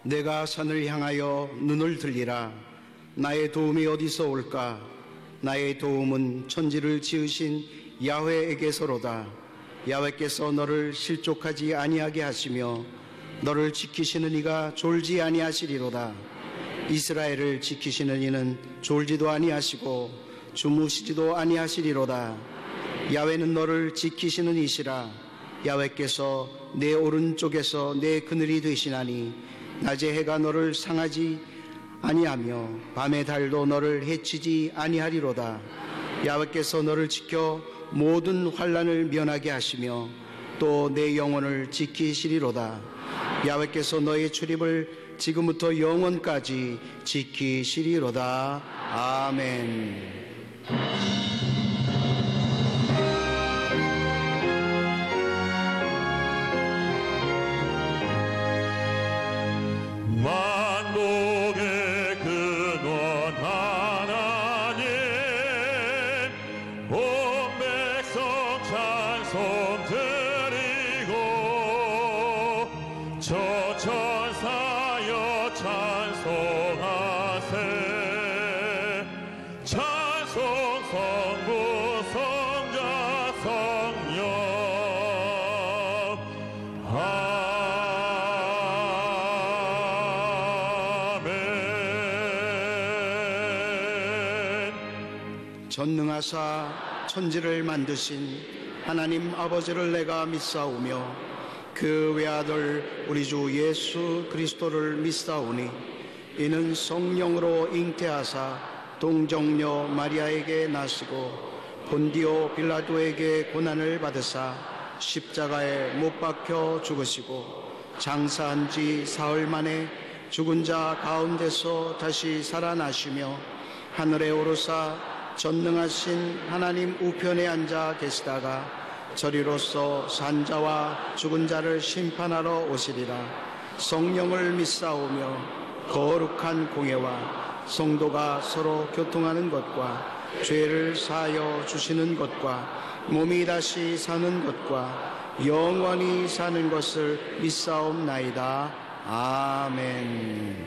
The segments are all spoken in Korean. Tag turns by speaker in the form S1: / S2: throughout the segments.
S1: 내가 산을 향하여 눈을 들리라. 나의 도움이 어디서 올까? 나의 도움은 천지를 지으신 야훼에게서로다. 야훼께서 너를 실족하지 아니하게 하시며 너를 지키시는 이가 졸지 아니하시리로다. 이스라엘을 지키시는 이는 졸지도 아니하시고 주무시지도 아니하시리로다. 야훼는 너를 지키시는 이시라. 야훼께서 내 오른쪽에서 내 그늘이 되시나니 낮에 해가 너를 상하지 아니하며 밤의 달도 너를 해치지 아니하리로다. 야훼께서 너를 지켜 모든 환난을 면하게 하시며 또 내 영혼을 지키시리로다. 야훼께서 너의 출입을 지금부터 영원까지 지키시리로다. 아멘.
S2: 만복의 근원 하나님, 온 백성 찬송 드리고 저 천사여 찬송하세. 찬송 성부 성자 성령.
S1: 전능하사 천지를 만드신 하나님 아버지를 내가 믿사오며 그 외아들 우리 주 예수 그리스도를 믿사오니 이는 성령으로 잉태하사 동정녀 마리아에게 나시고 본디오 빌라도에게 고난을 받으사 십자가에 못 박혀 죽으시고 장사한 지 사흘 만에 죽은 자 가운데서 다시 살아나시며 하늘에 오르사 전능하신 하나님 우편에 앉아 계시다가 저리로서 산자와 죽은 자를 심판하러 오시리라. 성령을 믿사오며 거룩한 공예와 성도가 서로 교통하는 것과 죄를 사하여 주시는 것과 몸이 다시 사는 것과 영원히 사는 것을 믿사옵나이다. 아멘.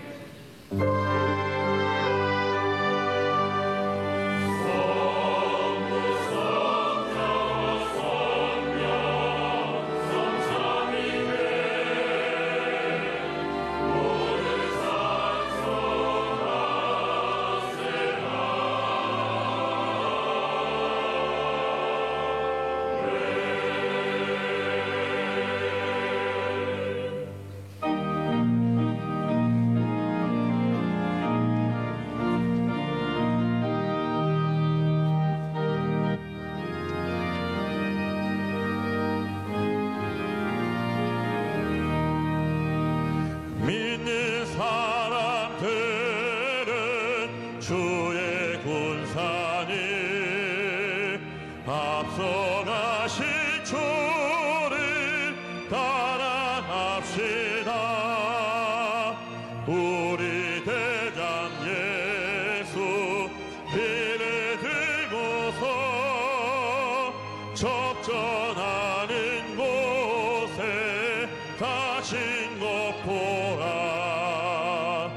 S2: 적전하는 곳에 가신 것 보라.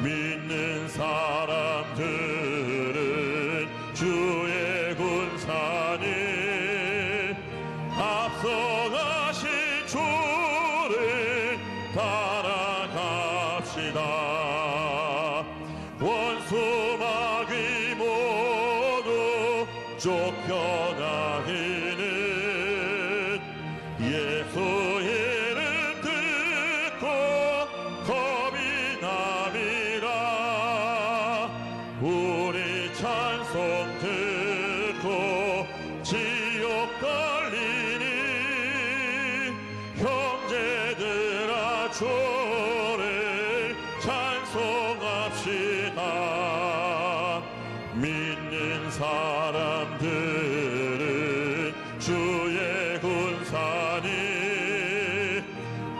S2: 믿는 사람들은 주의 군사니 앞서가신 주를 따라갑시다. 원수 마귀 모두 쫓겨나기는 예수 이름 듣고 겁이 남이라. 우리 찬송 듣고 지옥 걸리니 형제들아 주를 찬송합시다. 믿는 사람들은 주의 군사니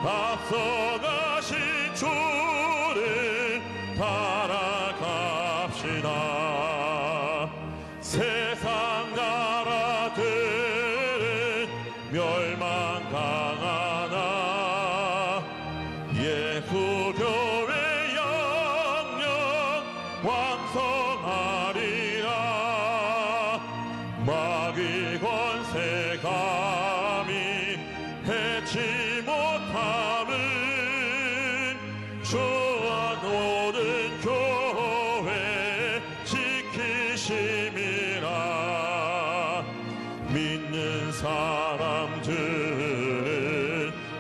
S2: 앞서가신 주를 따라갑시다. 세상 나라들은 멸망당하나 예수 교회 잃지 못함을 주와 모든 교회 지키심이라. 믿는 사람들은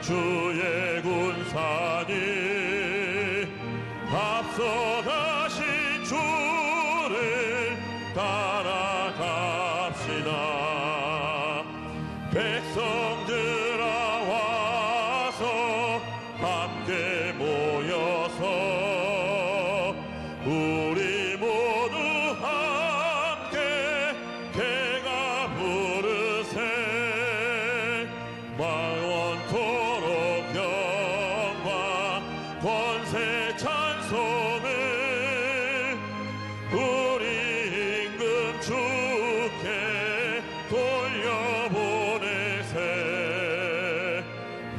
S2: 주의 군사니 앞서가신 주를 따라갑시다. 백성들아 와서 함께 모여서 우리 모두 함께 개가 부르세. 영원토록 영광 권세 찬송을 우리 임금 주께 돌려보내세.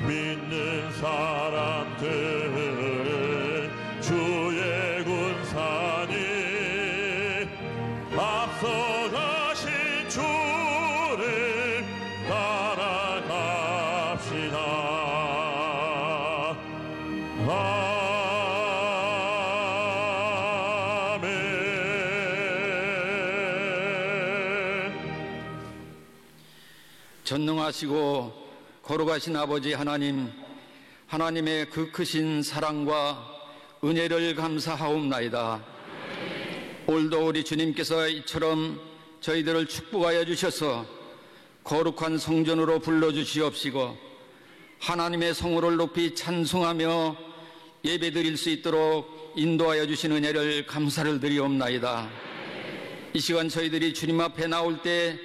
S2: 믿는 사람들은 주의 군사니 앞서가신 주를 따라갑시다.
S3: 전능하시고 거룩하신 아버지 하나님, 하나님의 그 크신 사랑과 은혜를 감사하옵나이다. 오늘도 우리 주님께서 이처럼 저희들을 축복하여 주셔서 거룩한 성전으로 불러주시옵시고 하나님의 성호를 높이 찬송하며 예배드릴 수 있도록 인도하여 주신 은혜를 감사를 드리옵나이다. 이 시간 저희들이 주님 앞에 나올 때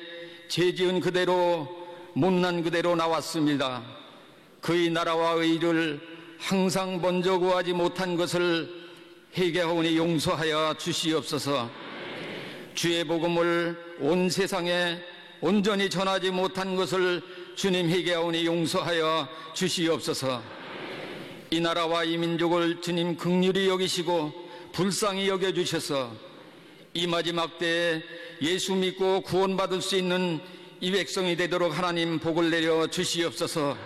S3: 죄지은 그대로 못난 그대로 나왔습니다. 그의 나라와 의를 항상 먼저 구하지 못한 것을 회개하오니 용서하여 주시옵소서. 주의 복음을 온 세상에 온전히 전하지 못한 것을 주님 회개하오니 용서하여 주시옵소서. 이 나라와 이 민족을 주님 긍휼히 여기시고 불쌍히 여겨주셔서 이 마지막 때에 예수 믿고 구원받을 수 있는 이 백성이 되도록 하나님 복을 내려 주시옵소서.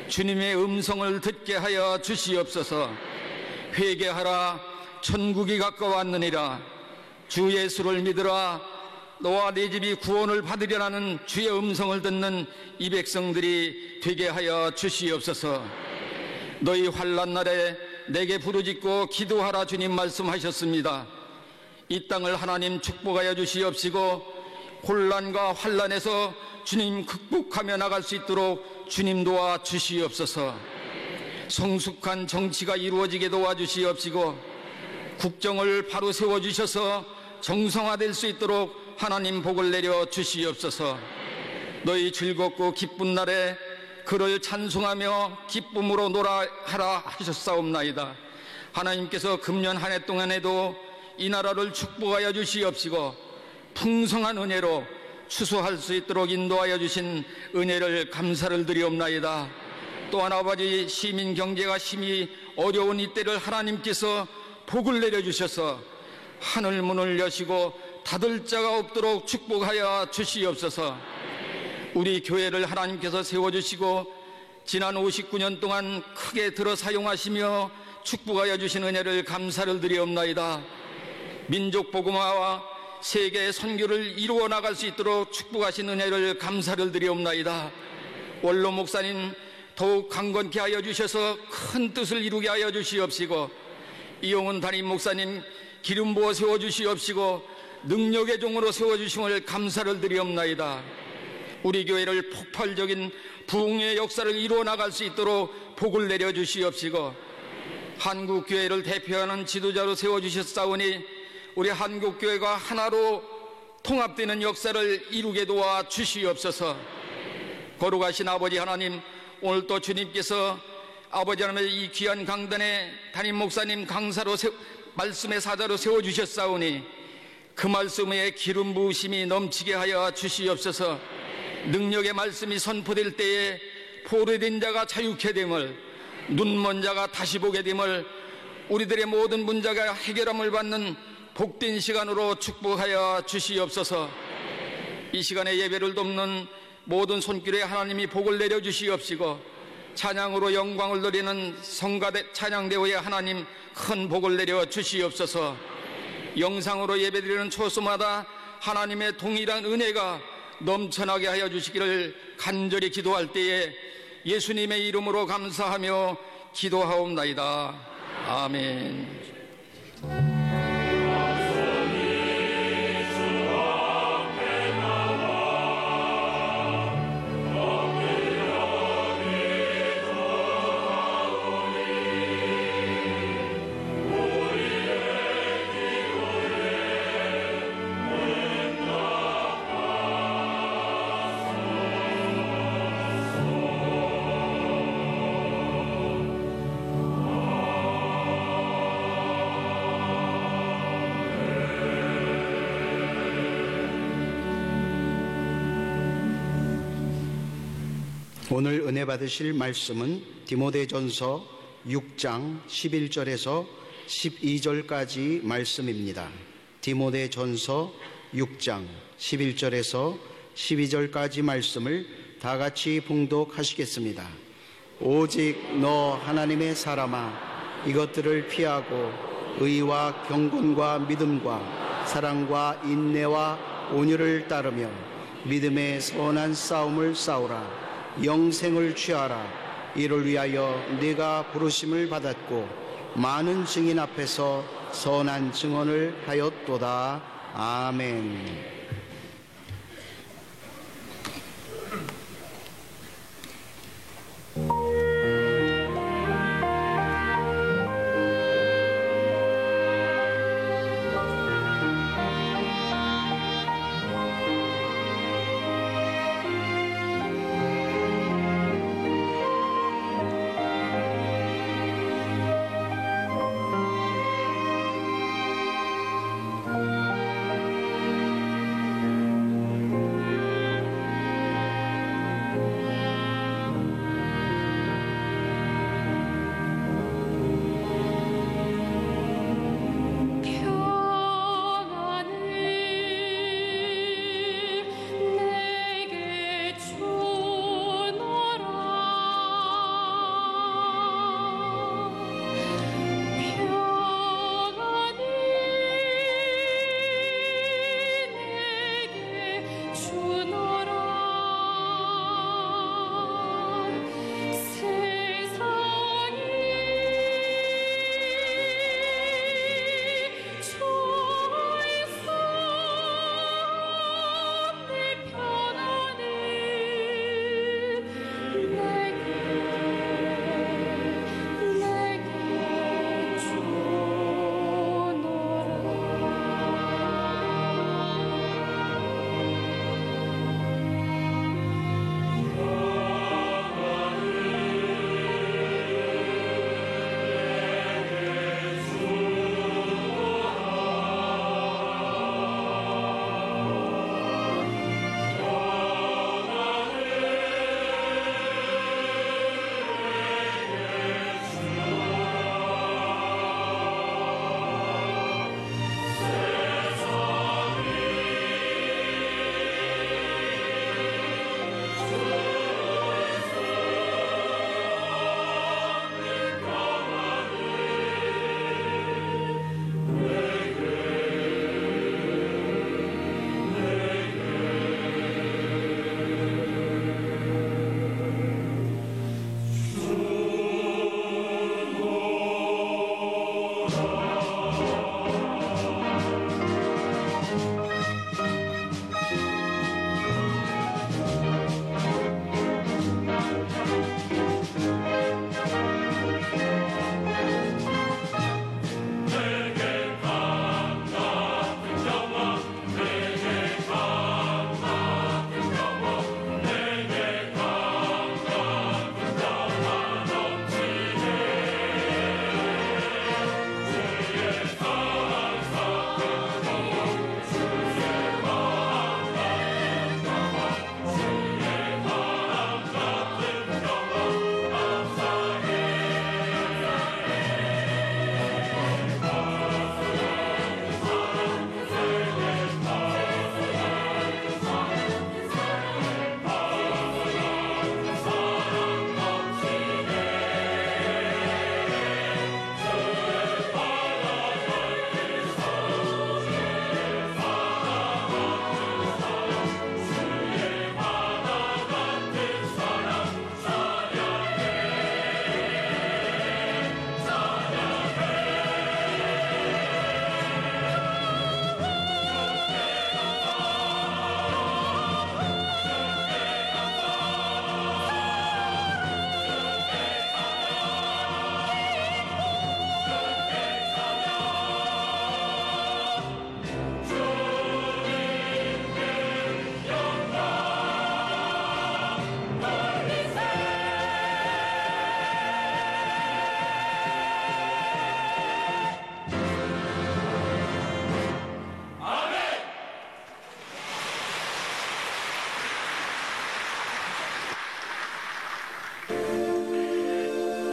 S3: 주님의 음성을 듣게 하여 주시옵소서. 회개하라, 천국이 가까웠느니라. 주 예수를 믿으라, 너와 네 집이 구원을 받으리라는 주의 음성을 듣는 이 백성들이 되게 하여 주시옵소서. 너희 환난 날에 내게 부르짖고 기도하라 주님 말씀하셨습니다. 이 땅을 하나님 축복하여 주시옵시고 혼란과 환난에서 주님 극복하며 나갈 수 있도록 주님 도와 주시옵소서. 성숙한 정치가 이루어지게 도와주시옵시고 국정을 바로 세워주셔서 정상화될 수 있도록 하나님 복을 내려 주시옵소서. 너희 즐겁고 기쁜 날에 그를 찬송하며 기쁨으로 노라 하라 하셨사옵나이다. 하나님께서 금년 한 해 동안에도 이 나라를 축복하여 주시옵시고 풍성한 은혜로 추수할 수 있도록 인도하여 주신 은혜를 감사를 드리옵나이다. 또한 아버지, 시민 경제가 심히 어려운 이때를 하나님께서 복을 내려주셔서 하늘 문을 여시고 닫을 자가 없도록 축복하여 주시옵소서. 우리 교회를 하나님께서 세워주시고 지난 59년 동안 크게 들어 사용하시며 축복하여 주신 은혜를 감사를 드리옵나이다. 민족 복음화와 세계의 선교를 이루어 나갈 수 있도록 축복하신 은혜를 감사를 드리옵나이다. 원로 목사님 더욱 강건케 하여 주셔서 큰 뜻을 이루게 하여 주시옵시고 이용훈 담임 목사님 기름 부어 세워주시옵시고 능력의 종으로 세워주심을 감사를 드리옵나이다. 우리 교회를 폭발적인 부흥의 역사를 이루어 나갈 수 있도록 복을 내려주시옵시고 한국교회를 대표하는 지도자로 세워주셨사오니 우리 한국교회가 하나로 통합되는 역사를 이루게 도와 주시옵소서. 거룩하신 아버지 하나님, 오늘 또 주님께서 아버지 하나님의 이 귀한 강단에 담임 목사님 강사로 말씀의 사자로 세워주셨사오니 그 말씀에 기름 부으심이 넘치게 하여 주시옵소서. 능력의 말씀이 선포될 때에 포로된 자가 자유케 됨을, 눈먼 자가 다시 보게 됨을, 우리들의 모든 문제가 해결함을 받는 복된 시간으로 축복하여 주시옵소서. 이 시간에 예배를 돕는 모든 손길에 하나님이 복을 내려주시옵시고 찬양으로 영광을 누리는 성가대 찬양대회에 하나님 큰 복을 내려 주시옵소서. 영상으로 예배드리는 초소마다 하나님의 동일한 은혜가 넘쳐나게 하여 주시기를 간절히 기도할 때에 예수님의 이름으로 감사하며 기도하옵나이다. 아멘.
S1: 오늘 은혜 받으실 말씀은 디모데전서 6장 11절에서 12절까지 말씀입니다. 디모데전서 6장 11절에서 12절까지 말씀을 다 같이 봉독하시겠습니다. 오직 너 하나님의 사람아, 이것들을 피하고 의와 경건과 믿음과 사랑과 인내와 온유를 따르며 믿음의 선한 싸움을 싸우라. 영생을 취하라. 이를 위하여 네가 부르심을 받았고 많은 증인 앞에서 선한 증언을 하였도다. 아멘.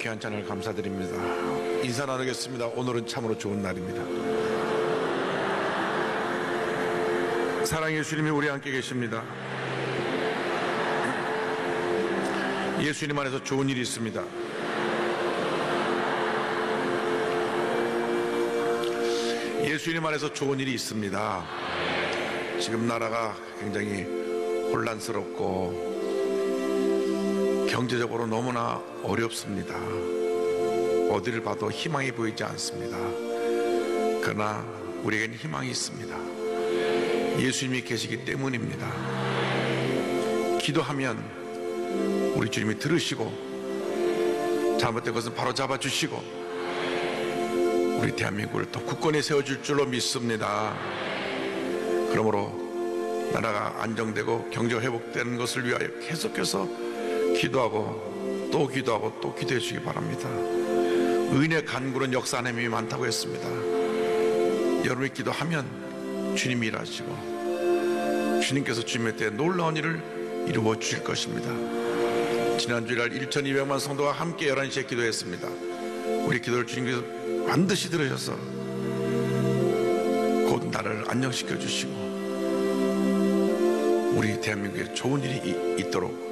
S4: 귀한 찬양을 감사드립니다. 인사 나누겠습니다. 오늘은 참으로 좋은 날입니다. 사랑의 예수님이 우리 함께 계십니다. 예수님 안에서 좋은 일이 있습니다. 예수님 안에서 좋은 일이 있습니다. 지금 나라가 굉장히 혼란스럽고 경제적으로 너무나 어렵습니다. 어디를 봐도 희망이 보이지 않습니다. 그러나 우리에겐 희망이 있습니다. 예수님이 계시기 때문입니다. 기도하면 우리 주님이 들으시고 잘못된 것은 바로 잡아주시고 우리 대한민국을 더 굳건히 세워줄 줄로 믿습니다. 그러므로 나라가 안정되고 경제가 회복되는 것을 위하여 계속해서 기도하고 또 기도하고 또 기도해 주시기 바랍니다. 의인의 간구는 역사하는 힘이 많다고 했습니다. 여러분이 기도하면 주님이 일하시고 주님께서 주님의 때에 놀라운 일을 이루어 주실 것입니다. 지난 주일날 1,200만 성도가 함께 11시에 기도했습니다. 우리 기도를 주님께서 반드시 들으셔서 곧 나를 안정시켜 주시고 우리 대한민국에 좋은 일이 있도록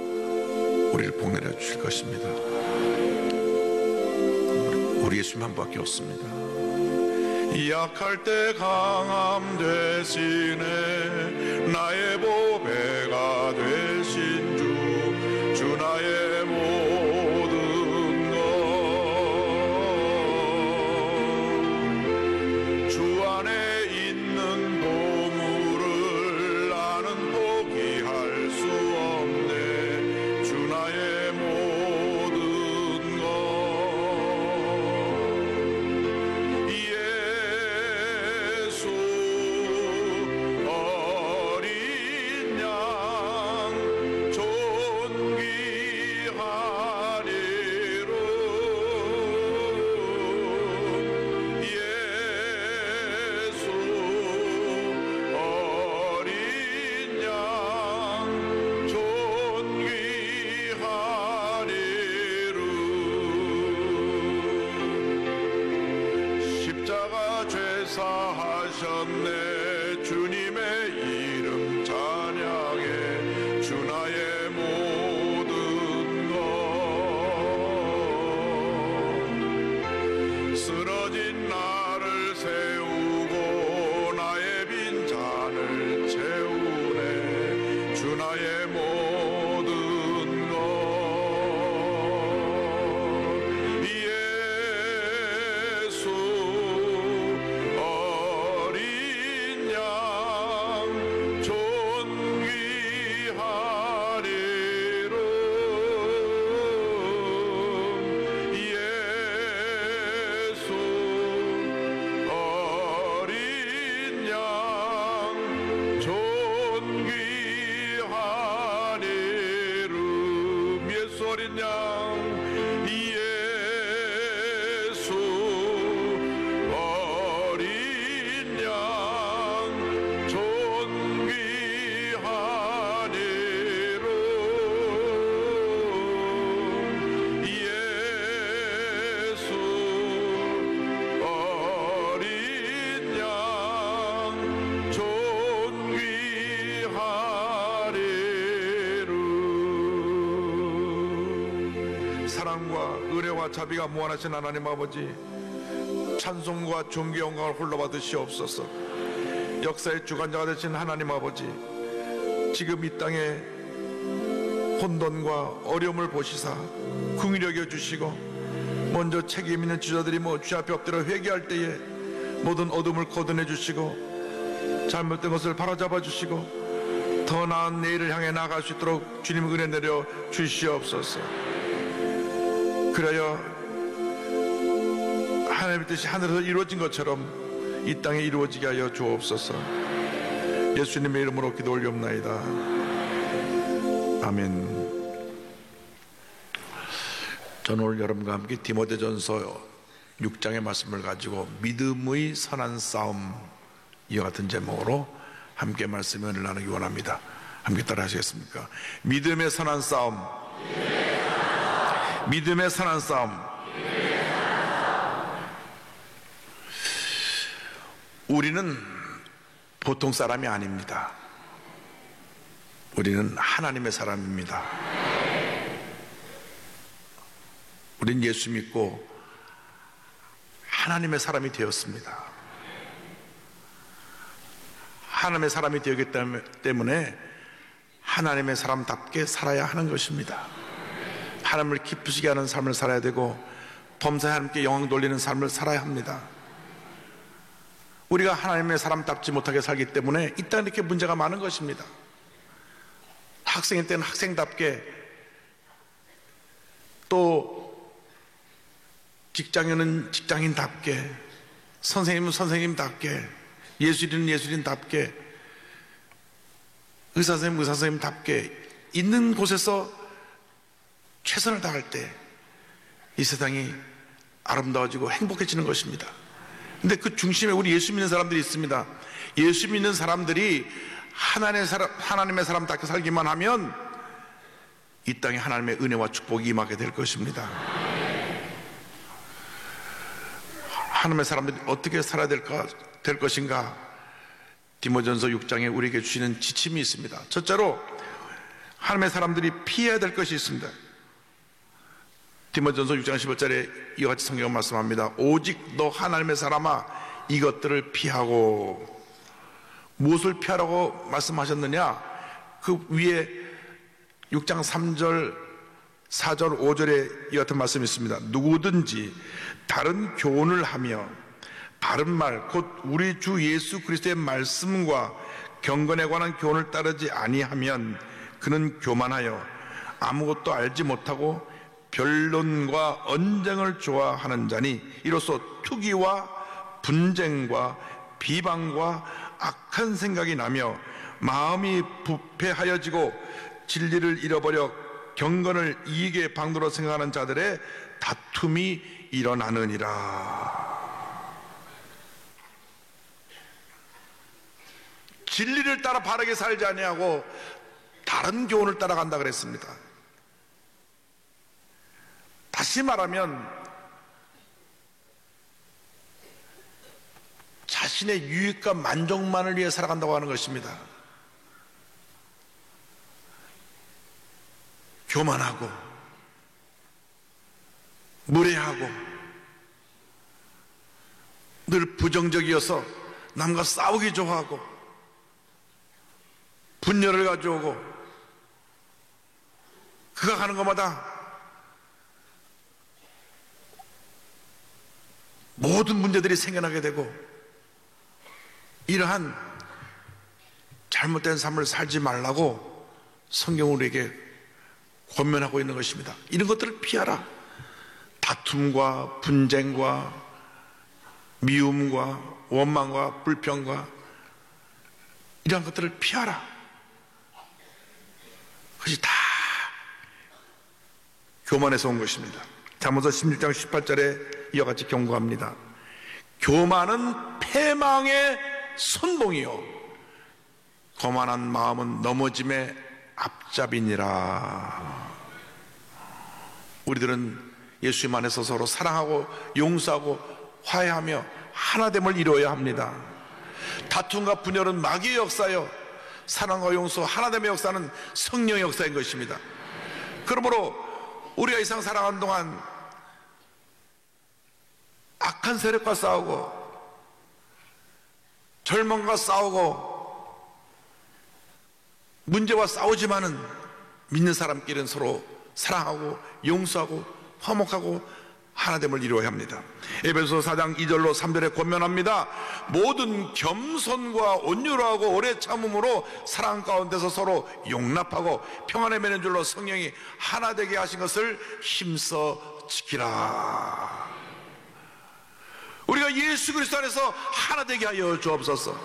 S4: 우리를 복내려 주실 것입니다. 우리 예수님 한 분밖에 없습니다. 약할 때 강함 되시네 나의 보배가 되신 주 나의 모든 것 주 안에 있는 보물을 나는 포기할 수 없네 주 나의 모든 것 예수 어린 양 존귀하리로 예수 어린 양 존귀하리로 십자가 죄사하셨네 주님의 이름 찬양해 주 나의 모든 것 쓰러진 나를 세우고 나의 빈 잔을 채우네 주 나의 모든 것 예수 어린 양 존귀하리로 예수 어린 양 존귀하리로 예수 어린 양 예수 어린 양 존귀하리로 예수 어린 양 존귀하리로 사랑과 은혜와 자비가 무한하신 하나님 아버지 찬송과 존귀 영광을 홀로 받으시옵소서. 역사의 주관자가 되신 하나님 아버지 지금 이 땅에 혼돈과 어려움을 보시사 긍휼히 여겨주시고 먼저 책임 있는 지도자들이 주 앞에 엎드려 회개할 때에 모든 어둠을 거둬내 주시고 잘못된 것을 바로잡아 주시고 더 나은 내일을 향해 나아갈 수 있도록 주님 은혜 내려 주시옵소서. 그래야 하나님의 뜻이 하늘에서 이루어진 것처럼 이 땅에 이루어지게 하여 주옵소서. 예수님의 이름으로 기도 올리옵나이다. 아멘. 저는 오늘 여러분과 함께 디모데전서 6장의 말씀을 가지고 믿음의 선한 싸움 이와 같은 제목으로 함께 말씀을 나누기 원합니다. 함께 따라 하시겠습니까? 믿음의 선한 싸움. 믿음의 선한 싸움. 우리는 보통 사람이 아닙니다. 우리는 하나님의 사람입니다. 우린 예수 믿고 하나님의 사람이 되었습니다. 하나님의 사람이 되었기 때문에 하나님의 사람답게 살아야 하는 것입니다. 하나님을 기쁘시게 하는 삶을 살아야 되고 범사에 하나님께 영광 돌리는 삶을 살아야 합니다. 우리가 하나님의 사람답지 못하게 살기 때문에 이 땅에 이렇게 문제가 많은 것입니다. 학생일 때는 학생답게, 또 직장인은 직장인답게, 선생님은 선생님답게, 예술인은 예술인답게, 의사선생님은 의사선생님답게 있는 곳에서 최선을 다할 때 이 세상이 아름다워지고 행복해지는 것입니다. 근데 그 중심에 우리 예수 믿는 사람들이 있습니다. 예수 믿는 사람들이 하나님의 사람답게 살기만 하면 이 땅에 하나님의 은혜와 축복이 임하게 될 것입니다. 하나님의 사람들이 어떻게 살아야 될 것인가? 디모데전서 6장에 우리에게 주시는 지침이 있습니다. 첫째로 하나님의 사람들이 피해야 될 것이 있습니다. 디모데전서 6장 15절에 이와 같이 성경은 말씀합니다. 오직 너 하나님의 사람아 이것들을 피하고. 무엇을 피하라고 말씀하셨느냐? 그 위에 6장 3절 4절 5절에 이 같은 말씀이 있습니다. 누구든지 다른 교훈을 하며 바른 말 곧 우리 주 예수 그리스도의 말씀과 경건에 관한 교훈을 따르지 아니하면 그는 교만하여 아무것도 알지 못하고 변론과 언쟁을 좋아하는 자니 이로써 투기와 분쟁과 비방과 악한 생각이 나며 마음이 부패하여지고 진리를 잃어버려 경건을 이익의 방도로 생각하는 자들의 다툼이 일어나느니라. 진리를 따라 바르게 살지 아니하고 다른 교훈을 따라간다 그랬습니다. 다시 말하면 자신의 유익과 만족만을 위해 살아간다고 하는 것입니다. 교만하고 무례하고 늘 부정적이어서 남과 싸우기 좋아하고 분열을 가져오고 그가 가는 것마다 모든 문제들이 생겨나게 되고 이러한 잘못된 삶을 살지 말라고 성경은 우리에게 권면하고 있는 것입니다. 이런 것들을 피하라. 다툼과 분쟁과 미움과 원망과 불평과 이러한 것들을 피하라. 그것이 다 교만에서 온 것입니다. 잠언서 16장 18절에 이와 같이 경고합니다. 교만은 패망의 선봉이요 거만한 마음은 넘어짐의 앞잡이니라. 우리들은 예수님 안에서 서로 사랑하고 용서하고 화해하며 하나됨을 이루어야 합니다. 다툼과 분열은 마귀의 역사요 사랑과 용서 하나됨의 역사는 성령의 역사인 것입니다. 그러므로 우리가 이상 살아가는 동안 악한 세력과 싸우고 절망과 싸우고 문제와 싸우지만은 믿는 사람끼리는 서로 사랑하고 용서하고 화목하고 하나됨을 이루어야 합니다. 에베소서 4장 2절로 3절에 권면합니다. 모든 겸손과 온유하고 오래 참음으로 사랑 가운데서 서로 용납하고 평안에 매는 줄로 성령이 하나 되게 하신 것을 힘써 지키라. 우리가 예수 그리스도 안에서 하나 되게 하여 주옵소서.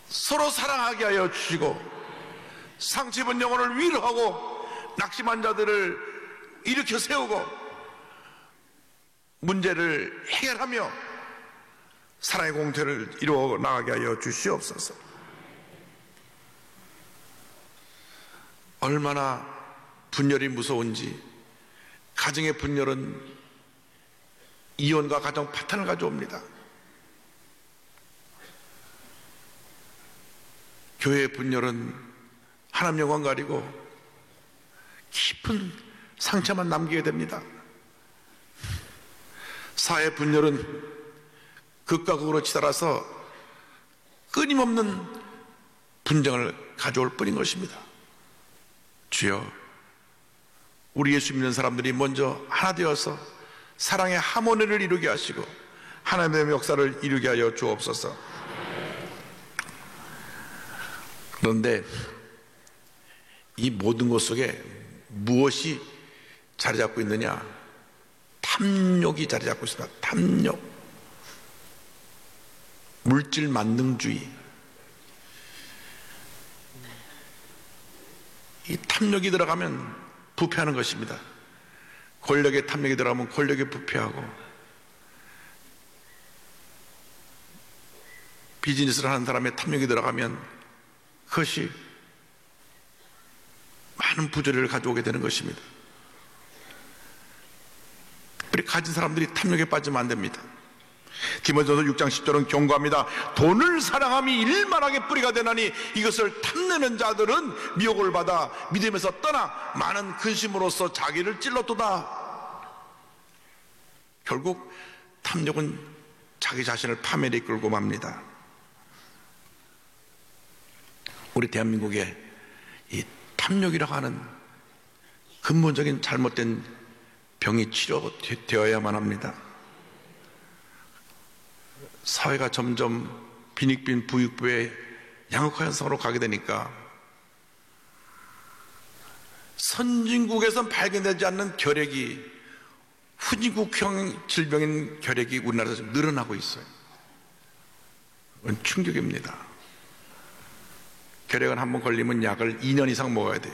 S4: 서로 사랑하게 하여 주시고 상처 입은 영혼을 위로하고 낙심한 자들을 일으켜 세우고 문제를 해결하며 사랑의 공태를 이루어 나가게 하여 주시옵소서. 얼마나 분열이 무서운지. 가정의 분열은 이혼과 가정 파탄을 가져옵니다. 교회의 분열은 하나님 영광 가리고 깊은 상처만 남기게 됩니다. 사회 분열은 극과 극으로 치달아서 끊임없는 분쟁을 가져올 뿐인 것입니다. 주여, 우리 예수 믿는 사람들이 먼저 하나 되어서 사랑의 하모니를 이루게 하시고 하나님의 역사를 이루게 하여 주옵소서. 그런데 이 모든 것 속에 무엇이 자리 잡고 있느냐? 탐욕이 자리 잡고 있습니다. 탐욕, 물질 만능주의. 이 탐욕이 들어가면 부패하는 것입니다. 권력의 탐욕이 들어가면 권력에 부패하고, 비즈니스를 하는 사람의 탐욕이 들어가면 그것이 많은 부조리를 가져오게 되는 것입니다. 특별히 가진 사람들이 탐욕에 빠지면 안 됩니다. 디모데전서 6장 10절은 경고합니다. 돈을 사랑함이 일만하게 뿌리가 되나니 이것을 탐내는 자들은 미혹을 받아 믿음에서 떠나 많은 근심으로써 자기를 찔렀도다. 결국 탐욕은 자기 자신을 파멸에 이끌고 맙니다. 우리 대한민국에 이 탐욕이라고 하는 근본적인 잘못된 병이 치료되어야만 합니다. 사회가 점점 빈익빈 부익부의 양극화현상으로 가게 되니까 선진국에선 발견되지 않는 결핵이, 후진국형 질병인 결핵이 우리나라에서 늘어나고 있어요. 그건 충격입니다. 결핵은 한번 걸리면 약을 2년 이상 먹어야 돼요.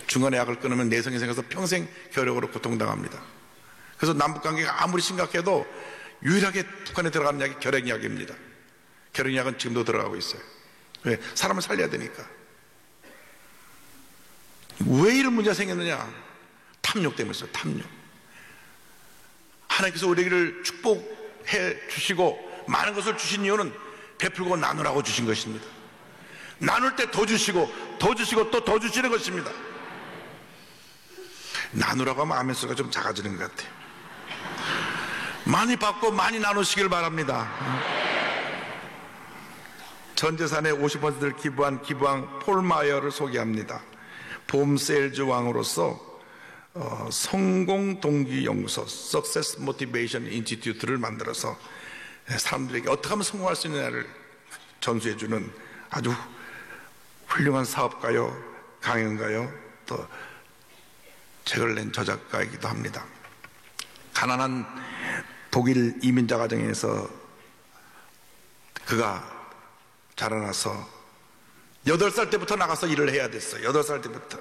S4: 중간에 약을 끊으면 내성이 생겨서 평생 결핵으로 고통당합니다. 그래서 남북관계가 아무리 심각해도 유일하게 북한에 들어가는 약이 결핵약입니다. 결핵약은 지금도 들어가고 있어요. 왜? 사람을 살려야 되니까. 왜 이런 문제가 생겼느냐? 탐욕 때문이었어요. 탐욕. 하나님께서 우리를 축복해 주시고 많은 것을 주신 이유는 베풀고 나누라고 주신 것입니다. 나눌 때 더 주시고 더 주시고 또 더 주시는 것입니다. 나누라고 하면 아멘수가 좀 작아지는 것 같아요. 많이 받고 많이 나누시길 바랍니다. 전 재산의 50%를 기부한 기부왕 폴 마이어를 소개합니다. 봄 세일즈 왕으로서 성공 동기 연구소 Success Motivation Institute를 만들어서 사람들에게 어떻게 하면 성공할 수 있느냐를 전수해주는 아주 훌륭한 사업가요, 강연가요, 또 책을 낸 저작가이기도 합니다. 가난한 독일 이민자 가정에서 그가 자라나서 8살 때부터 나가서 일을 해야 됐어요. 8살 때부터.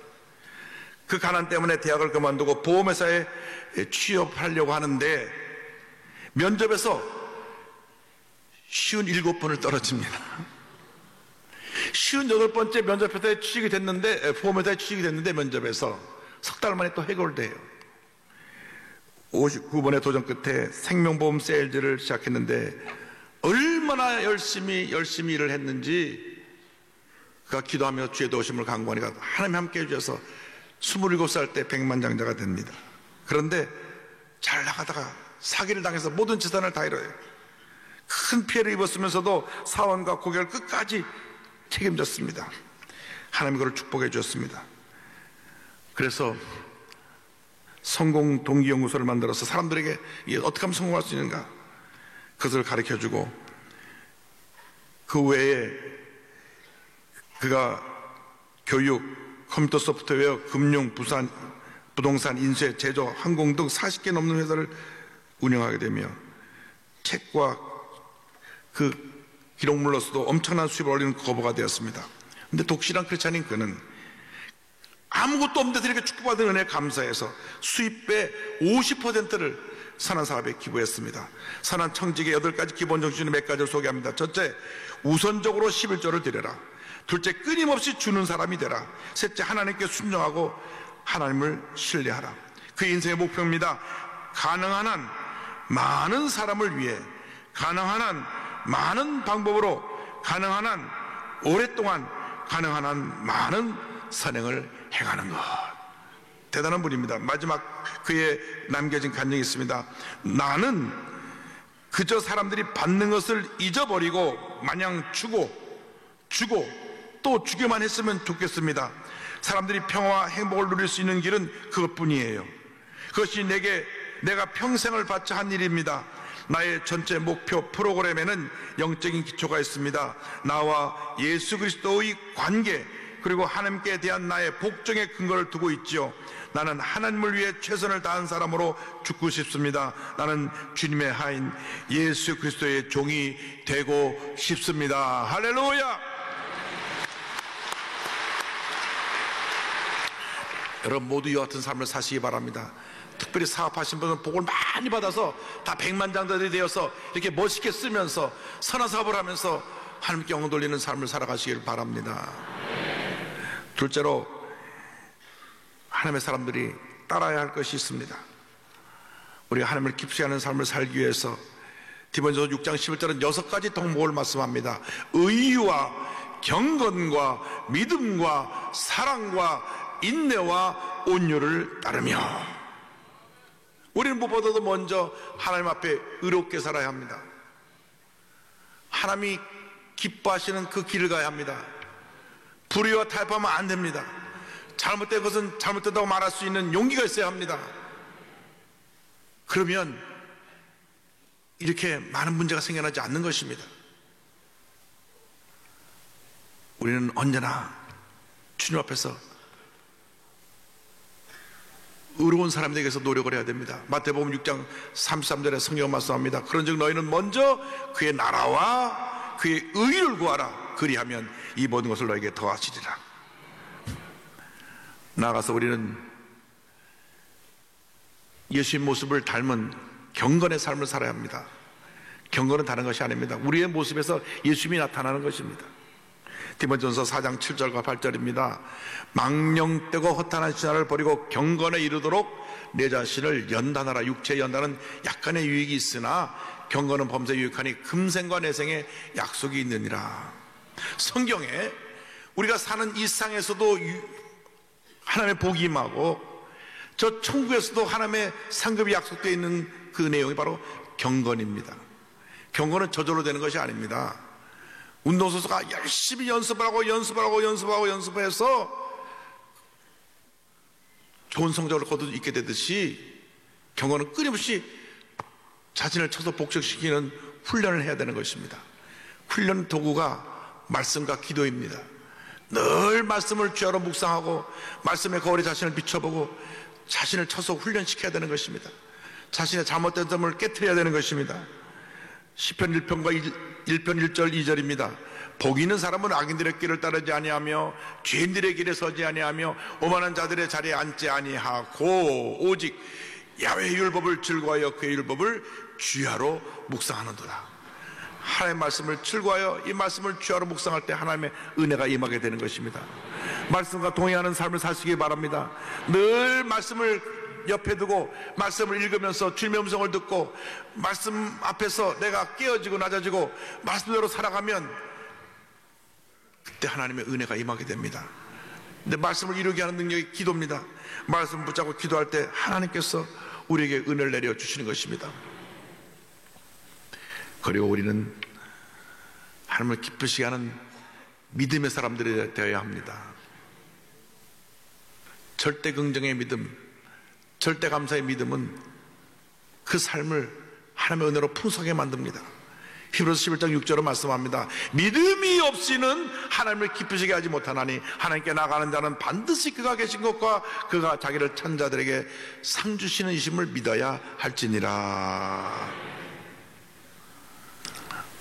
S4: 그 가난 때문에 대학을 그만두고 보험회사에 취업하려고 하는데 면접에서 57번을 떨어집니다. 58번째 면접회사에 취직이 됐는데, 보험회사에 취직이 됐는데 면접에서 석 달 만에 또 해결돼요. 59번의 도전 끝에 생명보험 세일즈를 시작했는데 얼마나 열심히 일을 했는지 그가 기도하며 주의 도우심을 간구하니까 하나님이 함께 해주셔서 27살 때 백만장자가 됩니다. 그런데 잘 나가다가 사기를 당해서 모든 재산을 다 잃어요. 큰 피해를 입었으면서도 사원과 고객을 끝까지 책임졌습니다. 하나님이 그를 축복해 주셨습니다. 그래서 성공 동기 연구소를 만들어서 사람들에게 어떻게 하면 성공할 수 있는가 그것을 가르쳐주고, 그 외에 그가 교육, 컴퓨터 소프트웨어, 금융, 부동산, 인쇄, 제조, 항공 등 40개 넘는 회사를 운영하게 되며 책과 그 기록물로서도 엄청난 수입을 올리는 거부가 되었습니다. 그런데 독실한 크리스찬인 그는 아무것도 없는 데서 이렇게 축복받은 은혜에 감사해서 수입의 50%를 선한 사업에 기부했습니다. 선한 청직의 8가지 기본 정신의 몇 가지를 소개합니다. 첫째, 우선적으로 11조를 드려라. 둘째, 끊임없이 주는 사람이 되라. 셋째, 하나님께 순종하고 하나님을 신뢰하라. 그 인생의 목표입니다. 가능한 한 많은 사람을 위해 가능한 한 많은 방법으로 가능한 한 오랫동안 가능한 한 많은 선행을 행하는 것. 대단한 분입니다. 마지막 그의 남겨진 간증이 있습니다. 나는 그저 사람들이 받는 것을 잊어버리고 마냥 주고 또 주기만 했으면 좋겠습니다. 사람들이 평화와 행복을 누릴 수 있는 길은 그것뿐이에요. 그것이 내가 평생을 바쳐 한 일입니다. 나의 전체 목표 프로그램에는 영적인 기초가 있습니다. 나와 예수 그리스도의 관계, 그리고 하나님께 대한 나의 복종의 근거를 두고 있지요. 나는 하나님을 위해 최선을 다한 사람으로 죽고 싶습니다. 나는 주님의 하인 예수 그리스도의 종이 되고 싶습니다. 할렐루야! 여러분 모두 이와 같은 삶을 사시기 바랍니다. 특별히 사업하신 분은 복을 많이 받아서 다 백만장자들이 되어서 이렇게 멋있게 쓰면서 선한 사업을 하면서 하나님께 영광 돌리는 삶을 살아가시길 바랍니다. 둘째로 하나님의 사람들이 따라야 할 것이 있습니다. 우리가 하나님을 기쁘게 하는 삶을 살기 위해서 디모데전서 6장 11절은 6가지 덕목을 말씀합니다. 의와 경건과 믿음과 사랑과 인내와 온유를 따르며. 우리는 무엇보다도 먼저 하나님 앞에 의롭게 살아야 합니다. 하나님이 기뻐하시는 그 길을 가야 합니다. 불의와 타협하면 안 됩니다. 잘못된 것은 잘못됐다고 말할 수 있는 용기가 있어야 합니다. 그러면 이렇게 많은 문제가 생겨나지 않는 것입니다. 우리는 언제나 주님 앞에서 의로운 사람들에게 위해서 노력을 해야 됩니다. 마태복음 6장 33절에 성경 말씀합니다. 그런즉 너희는 먼저 그의 나라와 그의 의를 구하라. 그리하면 이 모든 것을 너에게 더하시리라. 나아가서 우리는 예수의 모습을 닮은 경건의 삶을 살아야 합니다. 경건은 다른 것이 아닙니다. 우리의 모습에서 예수님이 나타나는 것입니다. 디모데전서 4장 7절과 8절입니다. 망령되고 허탄한 신화를 버리고 경건에 이르도록 내 자신을 연단하라. 육체의 연단은 약간의 유익이 있으나 경건은 범사에 유익하니 금생과 내생에 약속이 있느니라. 성경에 우리가 사는 이 세상에서도 하나님의 복이 임하고 저 천국에서도 하나님의 상급이 약속되어 있는 그 내용이 바로 경건입니다. 경건은 저절로 되는 것이 아닙니다. 운동선수가 열심히 연습해서 좋은 성적을 거둬 있게 되듯이 경건은 끊임없이 자신을 쳐서 복적시키는 훈련을 해야 되는 것입니다. 훈련 도구가 말씀과 기도입니다. 늘 말씀을 주야로 묵상하고 말씀의 거울에 자신을 비춰보고 자신을 쳐서 훈련시켜야 되는 것입니다. 자신의 잘못된 점을 깨트려야 되는 것입니다. 시편 1편 1절 2절입니다. 복 있는 사람은 악인들의 길을 따르지 아니하며 죄인들의 길에 서지 아니하며 오만한 자들의 자리에 앉지 아니하고 오직 야훼의 율법을 즐거워하여 그의 율법을 주야로 묵상하는도다. 하나님의 말씀을 즐거워하여 이 말씀을 주야로 묵상할 때 하나님의 은혜가 임하게 되는 것입니다. 말씀과 동행하는 삶을 사시기 바랍니다. 늘 말씀을 옆에 두고 말씀을 읽으면서 주님의 음성을 듣고 말씀 앞에서 내가 깨어지고 낮아지고 말씀대로 살아가면 그때 하나님의 은혜가 임하게 됩니다. 근데 말씀을 이루게 하는 능력이 기도입니다. 말씀 붙잡고 기도할 때 하나님께서 우리에게 은혜를 내려주시는 것입니다. 그리고 우리는 하나님을 기쁘시게 하는 믿음의 사람들이 되어야 합니다. 절대 긍정의 믿음, 절대 감사의 믿음은 그 삶을 하나님의 은혜로 풍성하게 만듭니다. 히브리서 11장 6절로 말씀합니다. 믿음이 없이는 하나님을 기쁘시게 하지 못하나니 하나님께 나가는 자는 반드시 그가 계신 것과 그가 자기를 찾는 자들에게 상 주시는 이심을 믿어야 할지니라.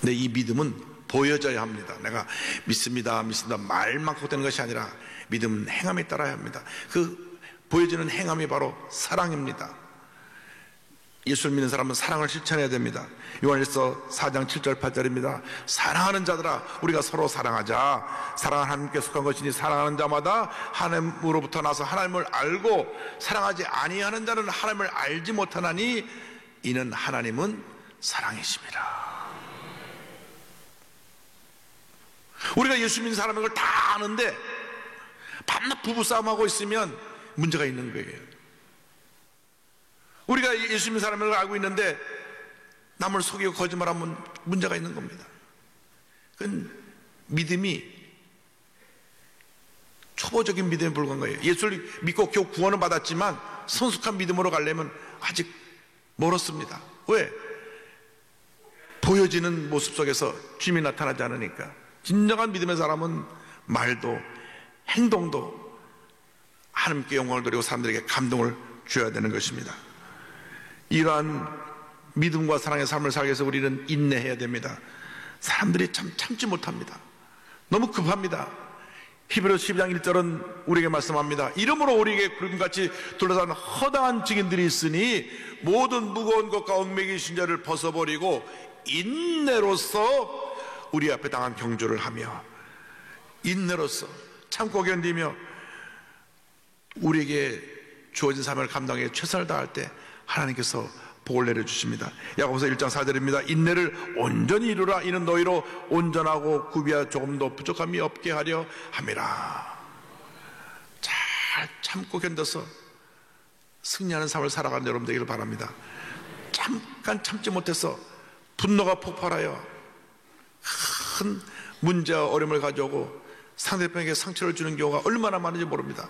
S4: 근데 이 믿음은 보여져야 합니다. 내가 믿습니다 말 많고 되는 것이 아니라 믿음은 행함에 따라야 합니다. 그 보여지는 행함이 바로 사랑입니다. 예수를 믿는 사람은 사랑을 실천해야 됩니다. 요한일서 4장 7절 8절입니다. 사랑하는 자들아 우리가 서로 사랑하자. 사랑은 하나님께 속한 것이니 사랑하는 자마다 하나님으로부터 나서 하나님을 알고 사랑하지 아니하는 자는 하나님을 알지 못하나니 이는 하나님은 사랑이심이라. 우리가 예수 믿는 사람인 걸 다 아는데 밤낮 부부싸움하고 있으면 문제가 있는 거예요. 우리가 예수 믿는 사람인 걸 알고 있는데 남을 속이고 거짓말하면 문제가 있는 겁니다. 그건 믿음이 초보적인 믿음에 불과한 거예요. 예수를 믿고 겨우 구원을 받았지만 성숙한 믿음으로 가려면 아직 멀었습니다. 왜? 보여지는 모습 속에서 주님이 나타나지 않으니까. 진정한 믿음의 사람은 말도 행동도 하나님께 영광을 드리고 사람들에게 감동을 줘야 되는 것입니다. 이러한 믿음과 사랑의 삶을 살기 위해서 우리는 인내해야 됩니다. 사람들이 참지 못합니다. 너무 급합니다. 히브리서 12장 1절은 우리에게 말씀합니다. 이러므로 우리에게 구름같이 둘러싼 허다한 증인들이 있으니 모든 무거운 것과 얽매기 신자를 벗어버리고 인내로서 우리 앞에 당한 경주를 하며, 인내로서 참고 견디며 우리에게 주어진 사명을 감당해 최선을 다할 때 하나님께서 복을 내려주십니다. 야고보서 1장 4절입니다. 인내를 온전히 이루라. 이는 너희로 온전하고 구비하 조금도 부족함이 없게 하려 함이라. 잘 참고 견뎌서 승리하는 삶을 살아가는 여러분 되기를 바랍니다. 잠깐 참지 못해서 분노가 폭발하여 큰 문제와 어려움을 가져오고 상대편에게 상처를 주는 경우가 얼마나 많은지 모릅니다.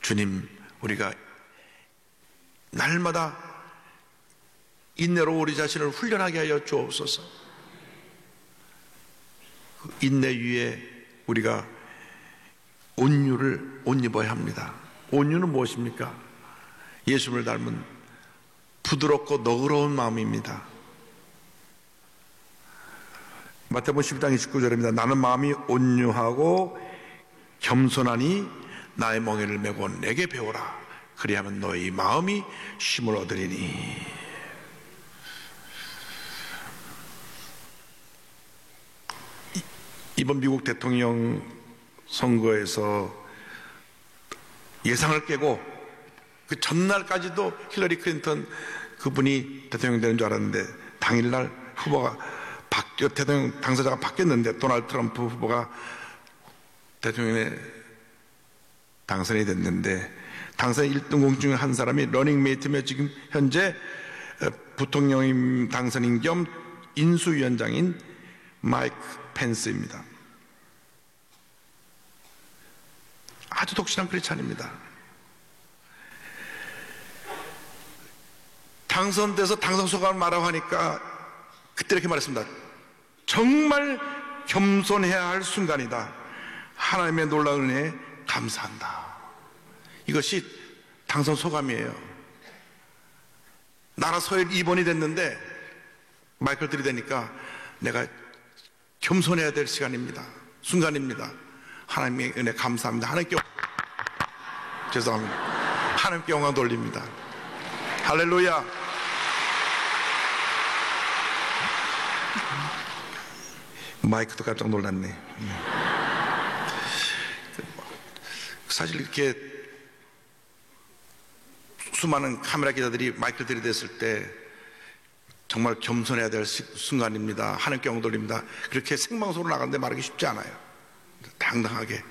S4: 주님, 우리가 날마다 인내로 우리 자신을 훈련하게 하여 주옵소서. 인내 위에 우리가 온유를 옷 입어야 합니다. 온유는 무엇입니까? 예수님을 닮은 부드럽고 너그러운 마음입니다. 마태복음 12장 29절입니다. 나는 마음이 온유하고 겸손하니 나의 멍에를 메고 내게 배우라. 그리하면 너희 마음이 쉼을 얻으리니. 이번 미국 대통령 선거에서 예상을 깨고 그 전날까지도 힐러리 클린턴 그분이 대통령 되는 줄 알았는데 당일날 후보가 대통령 당사자가 바뀌었는데 도널드 트럼프 후보가 대통령에 당선이 됐는데 당선 1등공 중에 한 사람이 러닝메이트며 지금 현재 부통령 당선인 겸 인수위원장인 마이크 펜스입니다. 아주 독실한 크리스찬입니다. 당선돼서 당선 소감을 말하고 하니까 그때 이렇게 말했습니다. 정말 겸손해야 할 순간이다. 하나님의 놀라운 은혜에 감사한다. 이것이 당선 소감이에요. 나라 서열 2번이 됐는데 마이크를 들이대니까 내가 겸손해야 될 시간입니다. 순간입니다. 하나님의 은혜 감사합니다. 하나님께 죄송합니다. 하나님께 영광 돌립니다. 할렐루야. 마이크도 깜짝 놀랐네. 사실 이렇게 수많은 카메라 기자들이 마이크를 들이댔을 때 정말 겸손해야 될 순간입니다. 하나님께 영광 돌립니다. 그렇게 생방송으로 나가는데 말하기 쉽지 않아요. 당당하게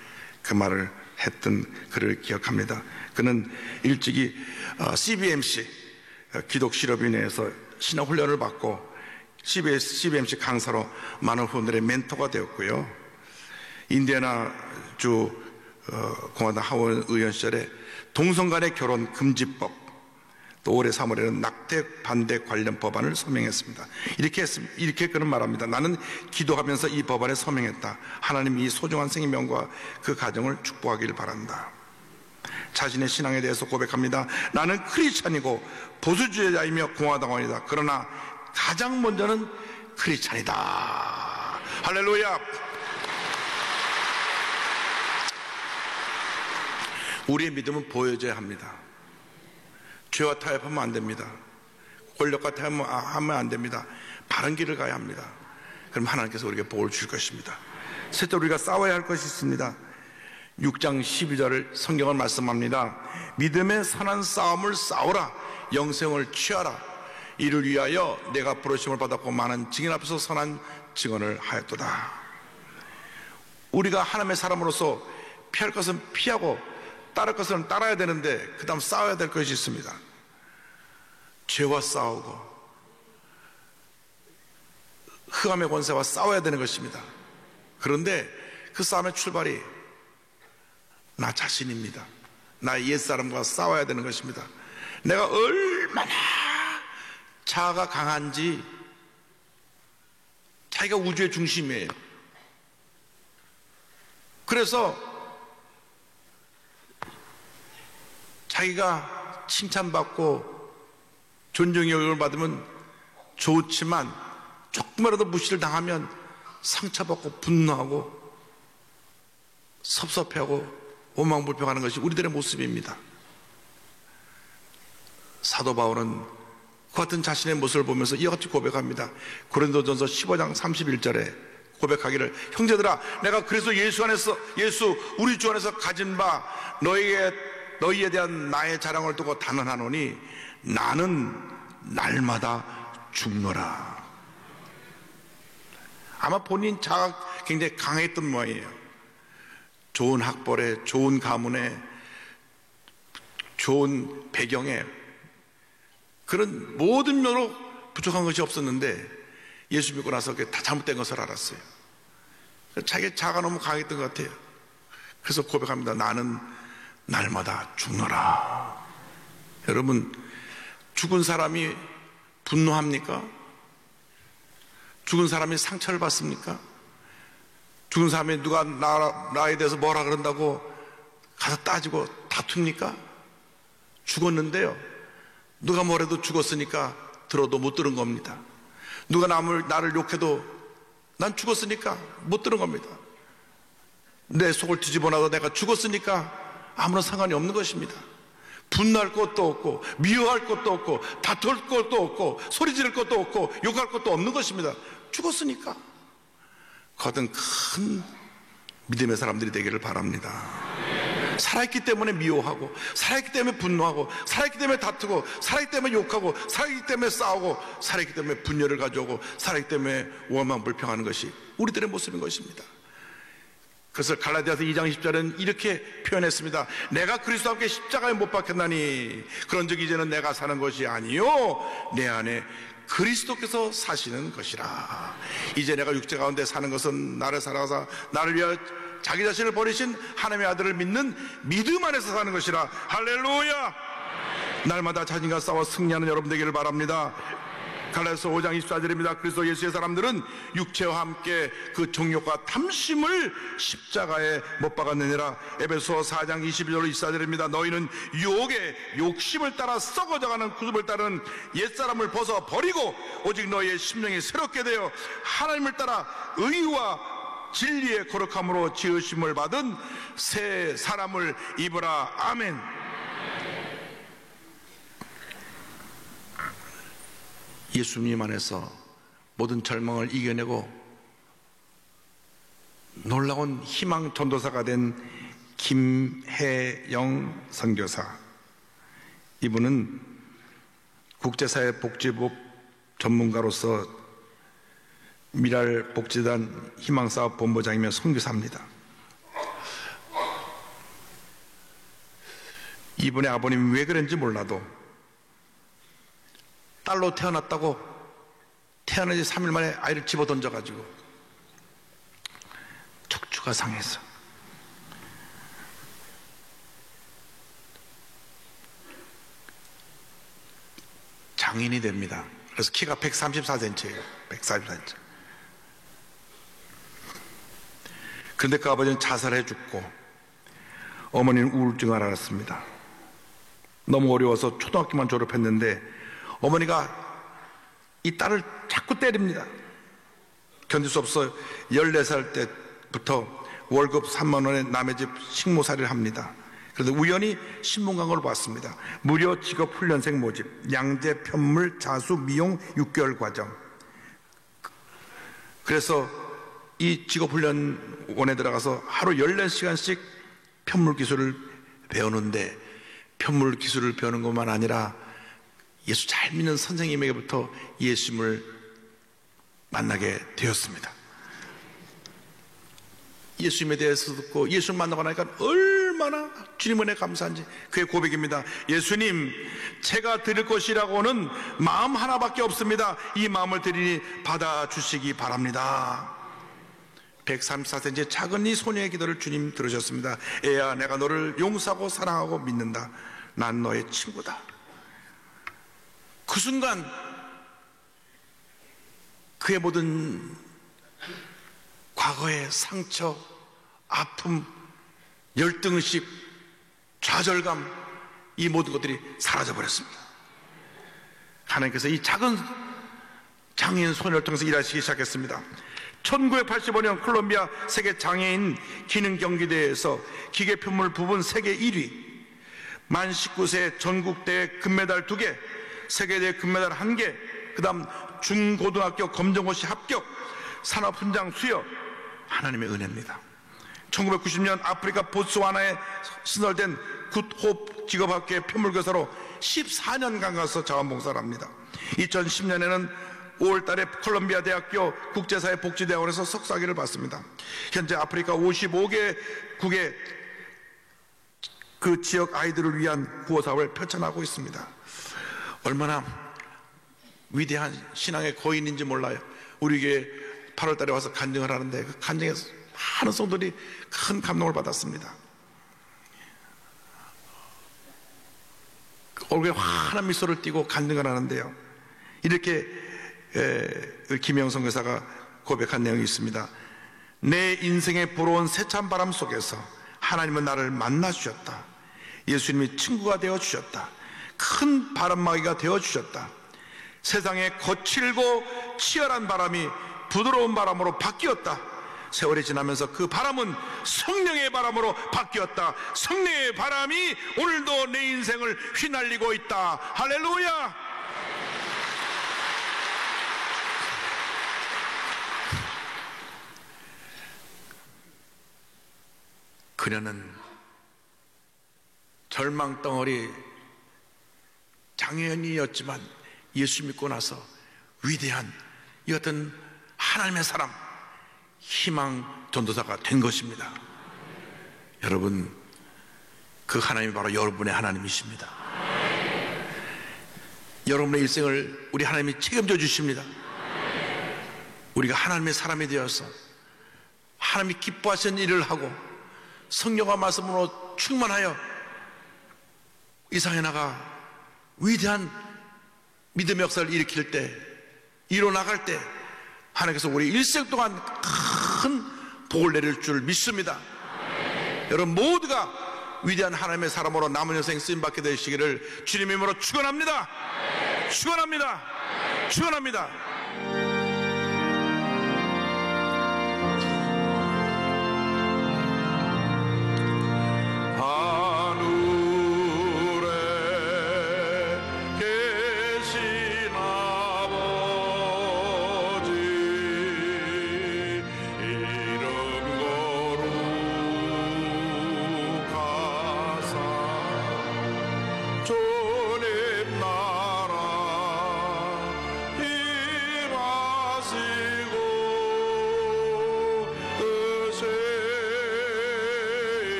S4: 그 말을 했던 그를 기억합니다. 그는 일찍이 CBMC 기독실업위원회에서 신학훈련을 받고 CBMC 강사로 많은 후원들의 멘토가 되었고요. 인디애나주 공화당 하원 의원 시절에 동성 간의 결혼 금지법, 또 올해 3월에는 낙태 반대 관련 법안을 서명했습니다. 이렇게 그는 말합니다. 나는 기도하면서 이 법안에 서명했다. 하나님 이 소중한 생명과 그 가정을 축복하기를 바란다. 자신의 신앙에 대해서 고백합니다. 나는 크리스찬이고 보수주의자이며 공화당원이다. 그러나 가장 먼저는 크리스찬이다. 할렐루야. 우리의 믿음은 보여져야 합니다. 죄와 타협하면 안 됩니다. 권력과 타협하면 안 됩니다. 바른 길을 가야 합니다. 그럼 하나님께서 우리에게 복을 주실 것입니다. 셋째, 우리가 싸워야 할 것이 있습니다. 6장 12절을 성경은 말씀합니다. 믿음의 선한 싸움을 싸우라. 영생을 취하라. 이를 위하여 내가 부르심을 받았고 많은 증인 앞에서 선한 증언을 하였도다. 우리가 하나님의 사람으로서 피할 것은 피하고 따를 것은 따라야 되는데 그 다음 싸워야 될 것이 있습니다. 죄와 싸우고 흑암의 권세와 싸워야 되는 것입니다. 그런데 그 싸움의 출발이 나 자신입니다. 나의 옛사람과 싸워야 되는 것입니다. 내가 얼마나 자아가 강한지, 자기가 우주의 중심이에요. 그래서 자기가 칭찬받고 존중의 여김을 받으면 좋지만 조금이라도 무시를 당하면 상처받고 분노하고 섭섭해하고 원망불평하는 것이 우리들의 모습입니다. 사도 바울은 그 같은 자신의 모습을 보면서 이와 같이 고백합니다. 고린도전서 15장 31절에 고백하기를, 형제들아, 내가 그래서 예수 우리 주 안에서 가진 바 너희에 대한 나의 자랑을 두고 단언하노니 나는 날마다 죽노라. 아마 본인 자아가 굉장히 강했던 모양이에요. 좋은 학벌에, 좋은 가문에, 좋은 배경에 그런 모든 면으로 부족한 것이 없었는데 예수 믿고 나서 그게 다 잘못된 것을 알았어요. 자기 자아가 너무 강했던 것 같아요. 그래서 고백합니다. 나는 날마다 죽노라. 여러분, 죽은 사람이 분노합니까? 죽은 사람이 상처를 받습니까? 죽은 사람이 누가 나에 대해서 뭐라 그런다고 가서 따지고 다툽니까? 죽었는데요, 누가 뭐래도 죽었으니까 들어도 못 들은 겁니다. 누가 나를 욕해도 난 죽었으니까 못 들은 겁니다. 내 속을 뒤집어놔도 내가 죽었으니까 아무런 상관이 없는 것입니다. 분노할 것도 없고 미워할 것도 없고 다툴 것도 없고 소리 지를 것도 없고 욕할 것도 없는 것입니다. 죽었으니까. 거든 큰 믿음의 사람들이 되기를 바랍니다. 살아있기 때문에 미워하고, 살아있기 때문에 분노하고, 살아있기 때문에 다투고, 살아있기 때문에 욕하고, 살아있기 때문에 싸우고, 살아있기 때문에 분열을 가져오고, 살아있기 때문에 원망불평하는 것이 우리들의 모습인 것입니다. 그래서 갈라디아서 2장 10절은 이렇게 표현했습니다. 내가 그리스도와 함께 십자가에 못 박혔나니 그런즉 이제는 내가 사는 것이 아니요 내 안에 그리스도께서 사시는 것이라. 이제 내가 육체 가운데 사는 것은 나를 사랑하사 나를 위하여 자기 자신을 버리신 하나님의 아들을 믿는 믿음 안에서 사는 것이라. 할렐루야. 날마다 자신과 싸워 승리하는 여러분 되기를 바랍니다. 갈라디아서 5장 24절입니다. 그리스도 예수의 사람들은 육체와 함께 그 정욕과 탐심을 십자가에 못 박았느니라. 에베소 4장 22절로 24절입니다. 너희는 유혹의 욕심을 따라 썩어져가는 구습을 따르는 옛사람을 벗어 버리고 오직 너희의 심령이 새롭게 되어 하나님을 따라 의와 진리의 거룩함으로 지으심을 받은 새 사람을 입으라. 아멘. 예수님 안에서 모든 절망을 이겨내고 놀라운 희망 전도사가 된 김혜영 선교사, 이분은 국제사회복지법 전문가로서 미랄복지단 희망사업본부장이며 선교사입니다. 이분의 아버님이 왜 그런지 몰라도 딸로 태어났다고 태어난 지 3일 만에 아이를 집어 던져가지고 척추가 상해서 장인이 됩니다. 그래서 키가 134cm예요. 134cm. 그런데 그 아버지는 자살해 죽고 어머니는 우울증을 앓았습니다. 너무 어려워서 초등학교만 졸업했는데 어머니가 이 딸을 자꾸 때립니다. 견딜 수 없어 14살 때부터 월급 3만 원에 남의 집 식모살이를 합니다. 그런데 우연히 신문 광고를 봤습니다. 무료 직업훈련생 모집, 양재 편물 자수 미용 6개월 과정. 그래서 이 직업훈련원에 들어가서 하루 14시간씩 편물 기술을 배우는데, 편물 기술을 배우는 것만 아니라 예수 잘 믿는 선생님에게부터 예수님을 만나게 되었습니다. 예수님에 대해서 듣고 예수를 만나고 나니까 얼마나 주님 은혜 감사한지 그의 고백입니다. 예수님, 제가 드릴 것이라고는 마음 하나밖에 없습니다. 이 마음을 드리니 받아주시기 바랍니다. 134cm 작은 이 소녀의 기도를 주님 들으셨습니다. 애야, 내가 너를 용서하고 사랑하고 믿는다. 난 너의 친구다. 그 순간 그의 모든 과거의 상처, 아픔, 열등의식, 좌절감, 이 모든 것들이 사라져버렸습니다. 하나님께서 이 작은 장애인 소녀를 통해서 일하시기 시작했습니다. 1985년 콜롬비아 세계 장애인 기능 경기대회에서 기계 표물 부분 세계 1위, 만 19세 전국대회 금메달 2개, 세계대회 금메달 1개, 그 다음 중고등학교 검정고시 합격, 산업훈장 수여, 하나님의 은혜입니다. 1990년 아프리카 보츠와나에 신설된 굿호프 직업학교의 표물교사로 14년간 가서 자원봉사를 합니다. 2010년에는 5월달에 콜롬비아 대학교 국제사회 복지대학원에서 석사학위를 받습니다. 현재 아프리카 55개국의 그 지역 아이들을 위한 구호사업을 펼쳐나가고 있습니다. 얼마나 위대한 신앙의 거인인지 몰라요. 우리 교회 8월달에 와서 간증을 하는데 그 간증에서 많은 성도들이 큰 감동을 받았습니다. 얼굴에 환한 미소를 띠고 간증을 하는데요, 이렇게 김영성 교사가 고백한 내용이 있습니다. 내 인생에 불어온 세찬 바람 속에서 하나님은 나를 만나 주셨다. 예수님이 친구가 되어 주셨다. 큰 바람막이가 되어 주셨다. 세상에 거칠고 치열한 바람이 부드러운 바람으로 바뀌었다. 세월이 지나면서 그 바람은 성령의 바람으로 바뀌었다. 성령의 바람이 오늘도 내 인생을 휘날리고 있다. 할렐루야. 그녀는 절망덩어리 장애인이었지만 예수 믿고 나서 위대한 이 같은 하나님의 사람, 희망 전도사가 된 것입니다. 여러분, 그 하나님이 바로 여러분의 하나님이십니다. 여러분의 일생을 우리 하나님이 책임져 주십니다. 우리가 하나님의 사람이 되어서 하나님이 기뻐하시는 일을 하고 성령과 말씀으로 충만하여 이 세상에 나가 위대한 믿음의 역사를 일으킬 때, 이뤄나갈 때 하나님께서 우리 일생 동안 큰 복을 내릴 줄 믿습니다. 여러분 모두가 위대한 하나님의 사람으로 남은 여생 쓰임받게 되시기를 주님의 이름으로 축원합니다. 축원합니다. 축원합니다.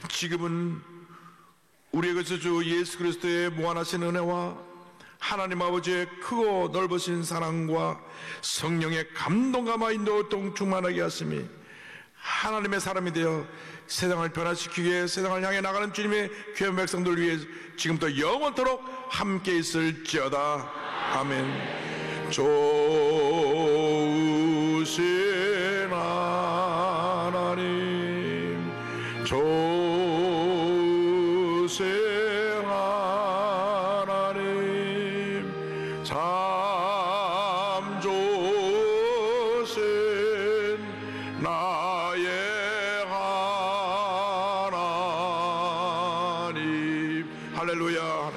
S4: 지금은 우리에게서 주 예수 그리스도의 무한하신 은혜와 하나님 아버지의 크고 넓으신 사랑과 성령의 감동과 인도 충만하게 하심이 하나님의 사람이 되어 세상을 변화시키기 위해 세상을 향해 나가는 주님의 귀한 백성들 위해 지금부터 영원토록 함께 있을지어다. 아멘. 좋으신 하나님, 좋으신 하나님, 참 좋으신 나의 하나님. 할렐루야.